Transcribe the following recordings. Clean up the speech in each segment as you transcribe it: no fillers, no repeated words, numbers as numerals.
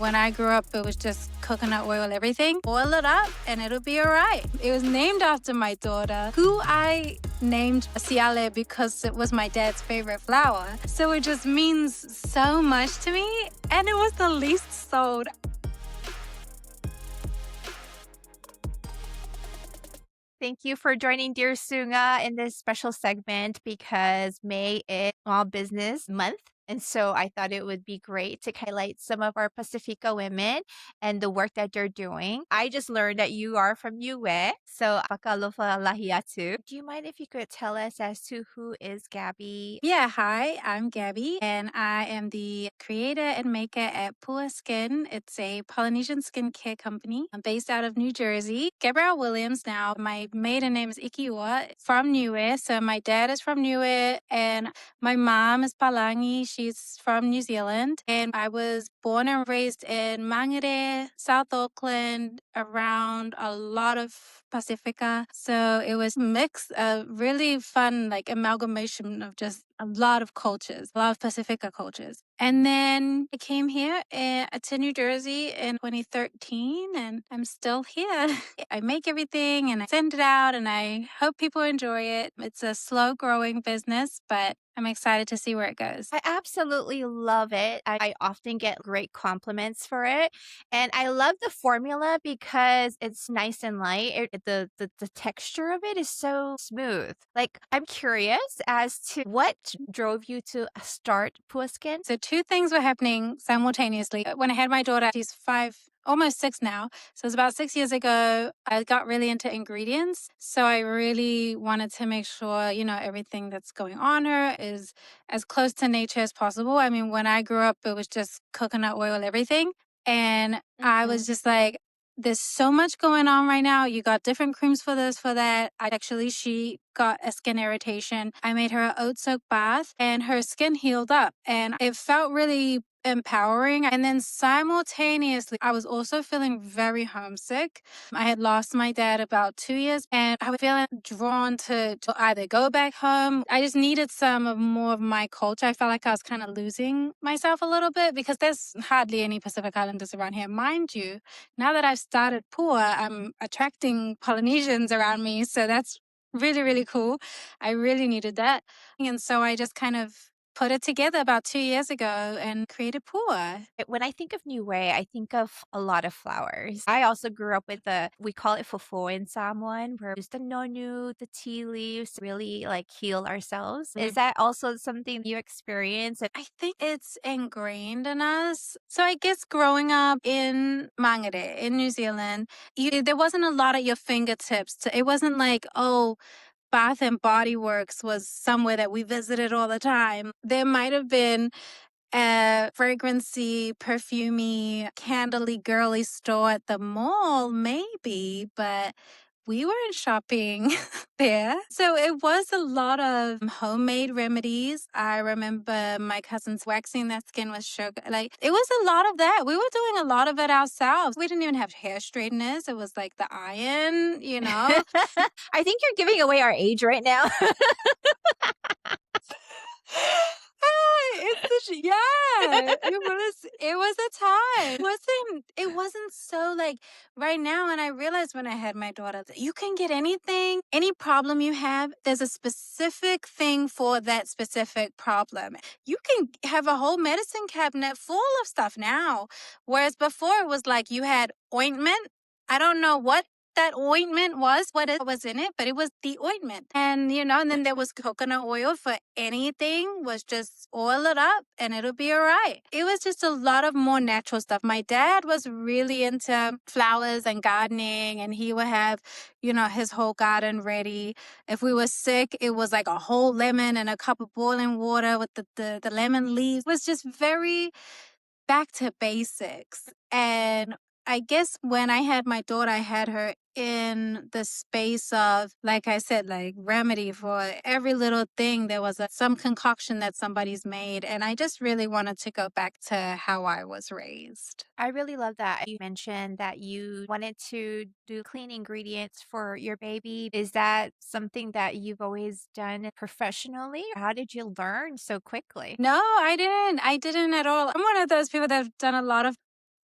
When I grew up, it was just coconut oil, everything. Boil it up and it'll be all right. It was named after my daughter, who I named Siale because it was my dad's favorite flower. So it just means so much to me, and it was the least sold. Thank you for joining Dear Suga in this special segment because May is Small Business Month. And so I thought it would be great to highlight some of our Pasifika women and the work that they're doing. I just learned that you are from Niuean, so pakalofa lahiatu. Do you mind if you could tell us as to who is Gabby? Yeah, hi, I'm Gabby, and I am the creator and maker at Pua Skin. It's a Polynesian skincare company. I'm based out of New Jersey. Gabby Williams now. My maiden name is Ikiua from Niue. So my dad is from Niue, and my mom is Palangi. She's from New Zealand. And I was born and raised in Mangere, South Auckland, around a lot of Pasifika. So it was a mix of really fun, like amalgamation of just a lot of cultures, a lot of Pacifica cultures. And then I came here to New Jersey in 2013, and I'm still here. I make everything and I send it out, and I hope people enjoy it. It's a slow growing business, but I'm excited to see where it goes. I absolutely love it. I often get great compliments for it. And I love the formula because it's nice and light. The texture of it is so smooth. Like, I'm curious as to what drove you to start Pua Skin. So two things were happening simultaneously. When I had my daughter, she's 5, almost 6 now. So it was about 6 years ago, I got really into ingredients. So I really wanted to make sure, everything that's going on her is as close to nature as possible. I mean, when I grew up, it was just coconut oil, everything. And I was just like, there's so much going on right now. You got different creams for this, for that. She got a skin irritation. I made her an oat soak bath and her skin healed up, and it felt really empowering. And then simultaneously, I was also feeling very homesick. I had lost my dad about 2 years, and I was feeling drawn to either go back home. I just needed some of more of my culture. I felt like I was kind of losing myself a little bit because there's hardly any Pacific Islanders around here. Mind you, now that I've started Pua, I'm attracting Polynesians around me. So that's really, really cool. I really needed that. And so I just kind of put it together about 2 years ago and created Pua. When I think of Niue, I think of a lot of flowers. I also grew up with we call it fofo in Samoan, where just the nonu, the tea leaves, really like heal ourselves. Is that also something you experience? I think it's ingrained in us. So I guess growing up in Mangere, in New Zealand, there wasn't a lot at your fingertips. It wasn't like, oh, Bath and Body Works was somewhere that we visited all the time. There might have been a fragrancy, perfumey, candly, girly store at the mall, maybe, but we weren't shopping there. So it was a lot of homemade remedies. I remember my cousins waxing their skin with sugar. Like, it was a lot of that. We were doing a lot of it ourselves. We didn't even have hair straighteners. It was like the iron, I think you're giving away our age right now. It was a time. It wasn't so like right now. And I realized when I had my daughter that you can get anything, any problem you have, there's a specific thing for that specific problem. You can have a whole medicine cabinet full of stuff now. Whereas before it was like you had ointment. I don't know what that ointment was, what it was in it, but it was the ointment. And, and then there was coconut oil for anything, was just oil it up and it'll be all right. It was just a lot of more natural stuff. My dad was really into flowers and gardening, and he would have, his whole garden ready. If we were sick, it was like a whole lemon and a cup of boiling water with the lemon leaves. It was just very back to basics. And I guess when I had my daughter, I had her in the space of, like I said, like remedy for every little thing. There was some concoction that somebody's made. And I just really wanted to go back to how I was raised. I really love that. You mentioned that you wanted to do clean ingredients for your baby. Is that something that you've always done professionally? How did you learn so quickly? No, I didn't. I didn't at all. I'm one of those people that have done a lot of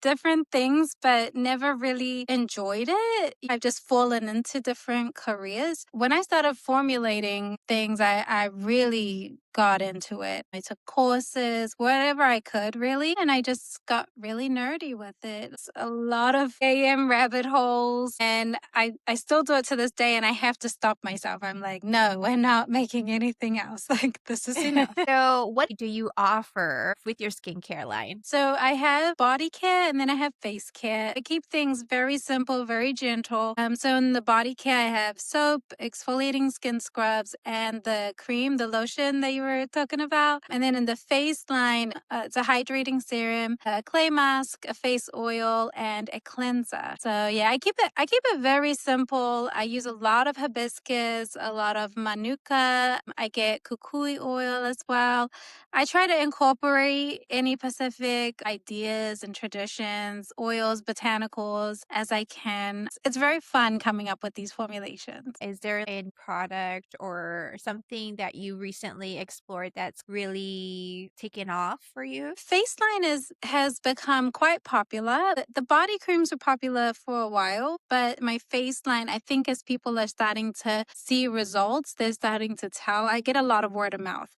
different things, but never really enjoyed it. I've just fallen into different careers. When I started formulating things, I really got into it. I took courses, whatever I could really, and I just got really nerdy with it. It's a lot of AM rabbit holes, and I still do it to this day, and I have to stop myself. I'm like, no, we're not making anything else. Like, this is enough. So, what do you offer with your skincare line? So I have body care and then I have face care. I keep things very simple, very gentle. So in the body care, I have soap, exfoliating skin scrubs, and the cream, the lotion that you were talking about. And then in the face line, it's a hydrating serum, a clay mask, a face oil, and a cleanser. So yeah, I keep it very simple. I use a lot of hibiscus, a lot of manuka. I get kukui oil as well. I try to incorporate any Pacific ideas and traditions, oils, botanicals as I can. It's very fun coming up with these formulations. Is there a product or something that you recently explored that's really taken off for you? Faceline has become quite popular. The body creams were popular for a while, but my face line, I think as people are starting to see results, they're starting to tell. I get a lot of word of mouth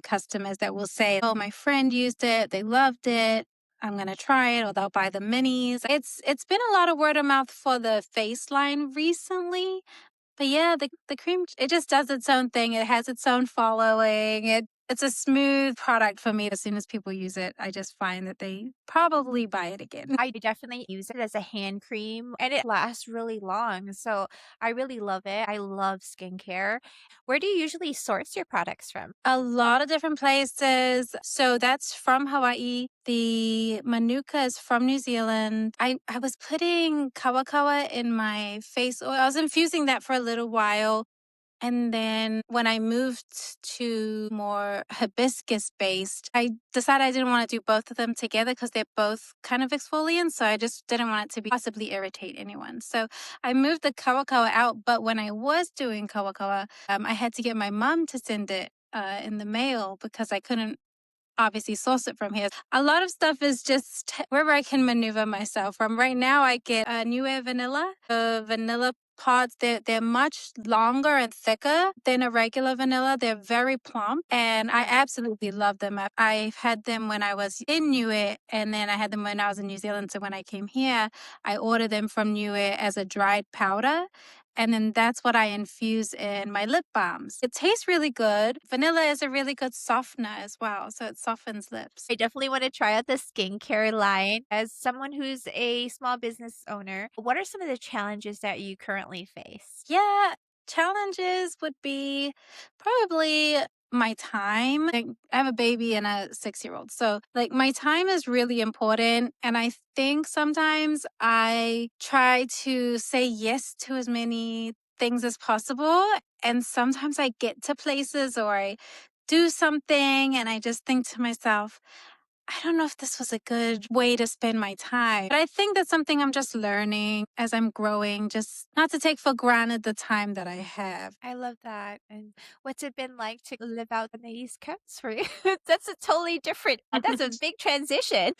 customers that will say, "Oh, my friend used it, they loved it. I'm gonna try it," or they'll buy the minis. It's been a lot of word of mouth for the face line recently. But yeah, the cream, it just does its own thing. It has its own following. It's a smooth product for me. As soon as people use it, I just find that they probably buy it again. I definitely use it as a hand cream and it lasts really long. So I really love it. I love skincare. Where do you usually source your products from? A lot of different places. So that's from Hawaii. The Manuka is from New Zealand. I was putting kawakawa in my face oil. I was infusing that for a little while. And then when I moved to more hibiscus based, I decided I didn't want to do both of them together because they're both kind of exfoliants. So I just didn't want it to be possibly irritate anyone. So I moved the kawakawa out. But when I was doing kawakawa, I had to get my mom to send it in the mail because I couldn't obviously source it from here. A lot of stuff is just wherever I can maneuver myself from. Right now, I get Niuean vanilla. The vanilla pods, they're much longer and thicker than a regular vanilla. They're very plump, and I absolutely love them. I've had them when I was in Niue, and then I had them when I was in New Zealand. So when I came here, I ordered them from Niue as a dried powder. And then that's what I infuse in my lip balms. It tastes really good. Vanilla is a really good softener as well, so it softens lips. I definitely want to try out the skincare line. As someone who's a small business owner, what are some of the challenges that you currently face? Yeah, challenges would be probably my time. Like, I have a baby and a 6-year-old. So, like, my time is really important. And I think sometimes I try to say yes to as many things as possible. And sometimes I get to places or I do something and I just think to myself, I don't know if this was a good way to spend my time. But I think that's something I'm just learning as I'm growing, just not to take for granted the time that I have. I love that. And what's it been like to live out on the East Coast for you? That's a totally different, that's a big transition.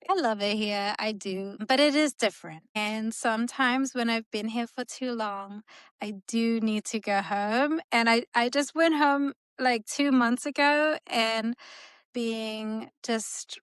I love it here. I do. But it is different. And sometimes when I've been here for too long, I do need to go home. And I just went home like 2 months ago and being just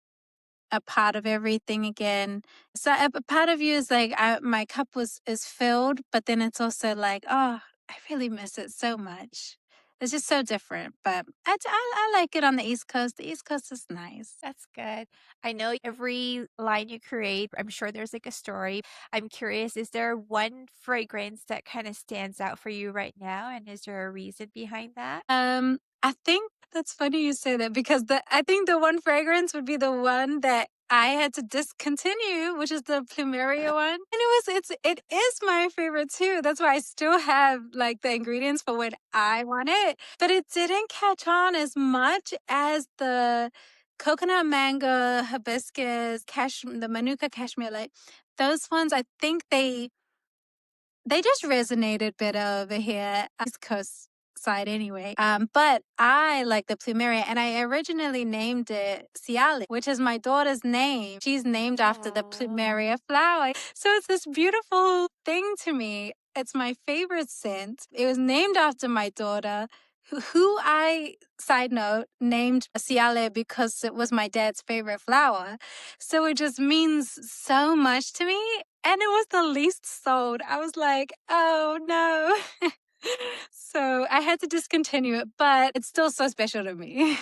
a part of everything again. So a part of you is like, my cup is filled, but then it's also like, oh, I really miss it so much. It's just so different, but I like it on the East Coast. The East Coast is nice. That's good. I know every line you create, I'm sure there's like a story. I'm curious, is there one fragrance that kind of stands out for you right now? And is there a reason behind that? I think that's funny you say that because I think the one fragrance would be the one that I had to discontinue, which is the Plumeria one. And it is my favorite too. That's why I still have like the ingredients for when I want it. But it didn't catch on as much as the coconut mango, hibiscus, the manuka cashmere. Like those ones, I think they just resonated better over here, East Coast side anyway. But I like the plumeria, and I originally named it Siale, which is my daughter's name. She's named after the plumeria flower. So it's this beautiful thing to me. It's my favorite scent. It was named after my daughter, who I, side note, named Siale because it was my dad's favorite flower. So it just means so much to me. And it was the least sold. I was like, oh no. So I had to discontinue it, but it's still so special to me.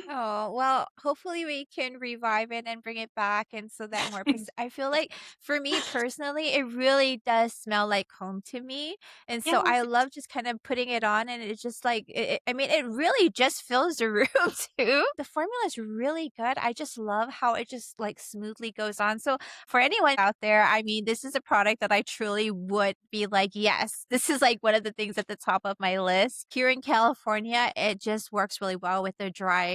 Oh, well, hopefully we can revive it and bring it back and so that more I feel like for me personally, it really does smell like home to me. And so I Yes. love just kind of putting it on and it's just like I mean, it really just fills the room too. The formula is really good. I just love how it just like smoothly goes on. So for anyone out there, I mean, this is a product that I truly would be like, yes, this is like one of the things at the top of my list. Here in California, it just works really well with the dry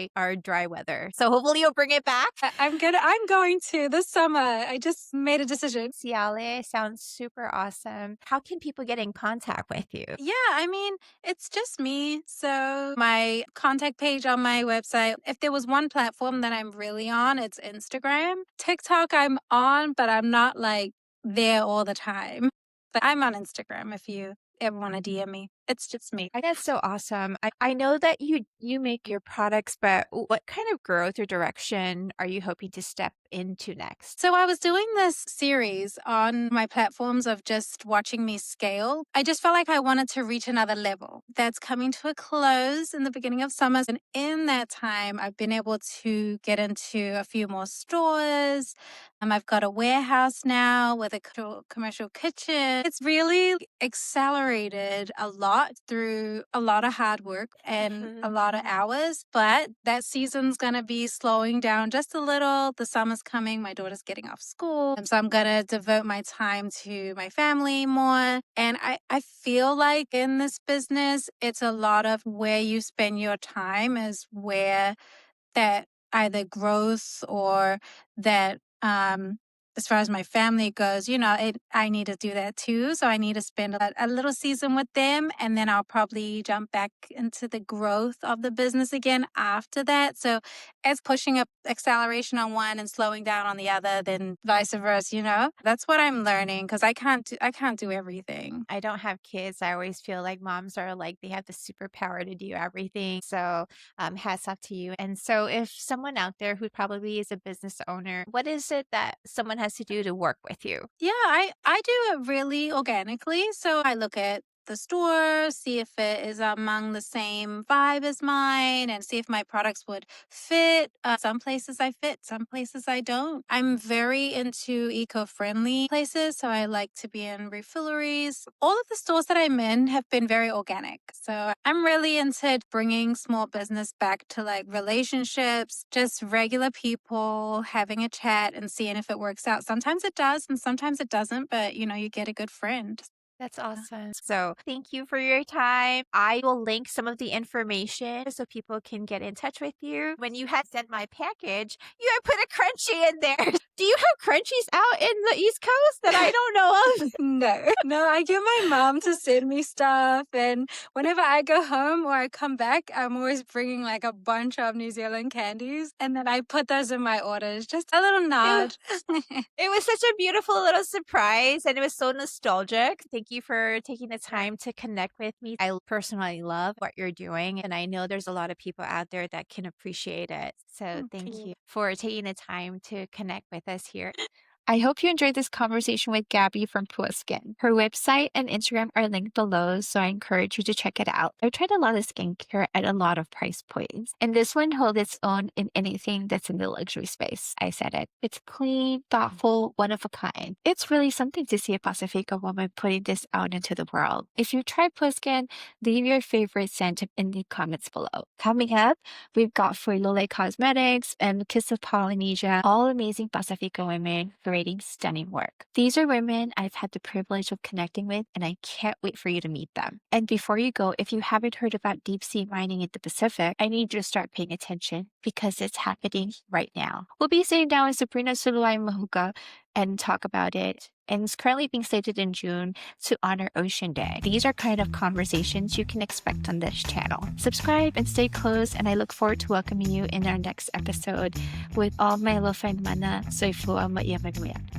weather. So hopefully you'll bring it back. I'm going to this summer. I just made a decision. Siale sounds super awesome. How can people get in contact with you? Yeah, I mean, it's just me. So my contact page on my website, if there was one platform that I'm really on, it's Instagram. TikTok I'm on, but I'm not like there all the time. But I'm on Instagram if you ever want to DM me. It's just me. That's so awesome. I know that you make your products, but what kind of growth or direction are you hoping to step into next? So I was doing this series on my platforms of just watching me scale. I just felt like I wanted to reach another level. That's coming to a close in the beginning of summer. And in that time, I've been able to get into a few more stores. I've got a warehouse now with a commercial kitchen. It's really accelerated a lot through a lot of hard work and a lot of hours, but that season's going to be slowing down just a little. The summer's coming. My daughter's getting off school. So I'm going to devote my time to my family more. And I feel like in this business, it's a lot of where you spend your time is where that either growth or that as far as my family goes, I need to do that too. So I need to spend a little season with them, and then I'll probably jump back into the growth of the business again after that. So it's pushing up acceleration on one and slowing down on the other, then vice versa. That's what I'm learning because I can't do everything. I don't have kids. I always feel like moms are like they have the superpower to do everything. So, hats off to you. And so, if someone out there who probably is a business owner, what is it that someone has to do to work with you? Yeah, I do it really organically. So I look at the store, see if it is among the same vibe as mine, and see if my products would fit. Some places I fit, some places I don't. I'm very into eco-friendly places, so I like to be in refilleries. All of the stores that I'm in have been very organic. So I'm really into bringing small business back to like relationships, just regular people having a chat and seeing if it works out. Sometimes it does and sometimes it doesn't, but you get a good friend. That's awesome. So, thank you for your time. I will link some of the information so people can get in touch with you. When you had sent my package, you had put a crunchie in there. Do you have crunchies out in the East Coast that I don't know of? No, I get my mom to send me stuff. And whenever I go home or I come back, I'm always bringing like a bunch of New Zealand candies. And then I put those in my orders. Just a little It nod. It was such a beautiful little surprise and it was so nostalgic. Thank you for taking the time to connect with me. I personally love what you're doing, and I know there's a lot of people out there that can appreciate it. So, Thank thank you. you for taking the time to connect with us here. I hope you enjoyed this conversation with Gabby from Pua Skin. Her website and Instagram are linked below, so I encourage you to check it out. I've tried a lot of skincare at a lot of price points, and this one holds its own in anything that's in the luxury space. I said it. It's clean, thoughtful, one of a kind. It's really something to see a Pasifika woman putting this out into the world. If you tried Pua Skin, leave your favorite scent in the comments below. Coming up, we've got Foilole Cosmetics and Kiss of Polynesia, all amazing Pasifika women creating stunning work. These are women I've had the privilege of connecting with, and I can't wait for you to meet them. And before you go, if you haven't heard about deep sea mining in the Pacific, I need you to start paying attention because it's happening right now. We'll be sitting down with Sabrina Suluay Mahuka and talk about it and it's currently being slated in June to honor Ocean Day. These are kind of conversations you can expect on this channel. Subscribe and stay close, and I look forward to welcoming you in our next episode with all my hello friend mana. Soy Flua Niuean.